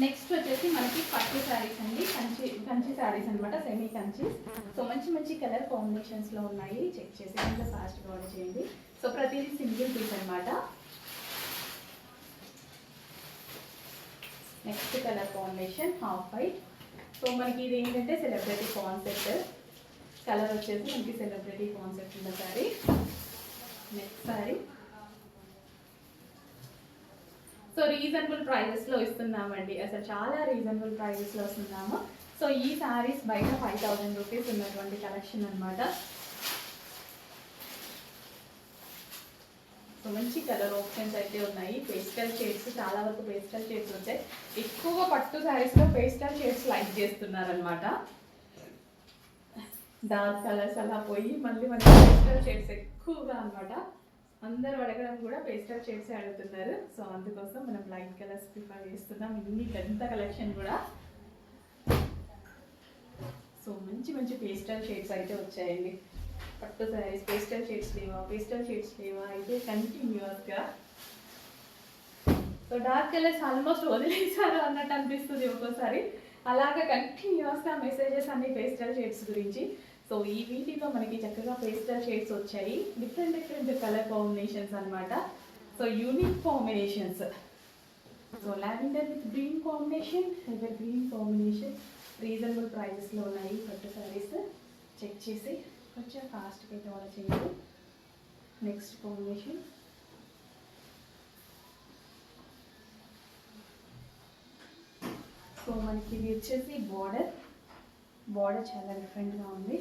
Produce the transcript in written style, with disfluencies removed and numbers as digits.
Next వచ్చేసి మనకి పట్టు శారీస్ అండి, కంచి శారీస్ అనమాట, సెమీ కంచి. సో మంచి మంచి కలర్ కాంబినేషన్స్లో ఉన్నాయి. చెక్ చేసి ఇంకా ఫాస్ట్గా ఆర్డర్ చేయండి. సో ప్రతిదీ సింగిల్ పీస్ అనమాట. Next colour combination half white. So మనకి ఇది ఏంటంటే సెలబ్రిటీ కాన్సెప్ట్. కలర్ వచ్చేసి మనకి సెలబ్రిటీ కాన్సెప్ట్ ఉన్న sari. Next sari. So reasonable ప్రైజెస్లో ఇస్తున్నామండి, అసలు చాలా రీజనబుల్ ప్రైజెస్లో ఇస్తున్నాము. సో ఈ శారీస్ బయట 5000 రూపీస్ ఉన్నటువంటి కలెక్షన్ అనమాట. సో మంచి కలర్ ఆప్షన్స్ అయితే ఉన్నాయి. పేస్టల్ షేడ్స్, చాలా వరకు పేస్టల్ షేడ్స్ వచ్చాయి. ఎక్కువగా పట్టు శారీస్లో పేస్టల్ షేడ్స్ లైక్ చేస్తున్నారనమాట. డార్క్ కలర్స్ అలా పోయి మళ్ళీ మనకి పేస్టల్ షేడ్స్ ఎక్కువగా అనమాట. అందరు అడగడం కూడా పేస్టల్ షేడ్స్ అడుగుతున్నారు. సో అందుకోసం మనం లైట్ కలర్స్ ప్రిఫర్ చేస్తున్నాం. ఇన్ని పెద్ద కలెక్షన్ కూడా. సో మంచి మంచి పేస్టల్ షేడ్స్ అయితే వచ్చాయండి. పట్టు శారీస్ పేస్టల్ షేడ్స్ లేవా అయితే కంటిన్యూస్గా. సో డార్క్ కలర్స్ ఆల్మోస్ట్ వదిలేసారు అన్నట్టు అనిపిస్తుంది ఒక్కోసారి. అలాగా కంటిన్యూస్గా మెసేజెస్ అన్ని పేస్టల్ షేడ్స్ గురించి. సో ఈ వీటిలో మనకి చక్కగా పేస్టల్ షేడ్స్ వచ్చాయి. డిఫరెంట్ కలర్ కాంబినేషన్స్ అనమాట. So unique combinations. So lavender with green combination, evergreen combination. Reasonable ప్రైజెస్లో ఉన్నాయి పట్టు శారీస్. చెక్ చేసి కొంచెం ఫాస్ట్గా అయితే ఆర్డర్ చేయండి. Next combination. సో మనకి ఇది వచ్చేసి బార్డర్ చాలా డిఫరెంట్గా ఉంది.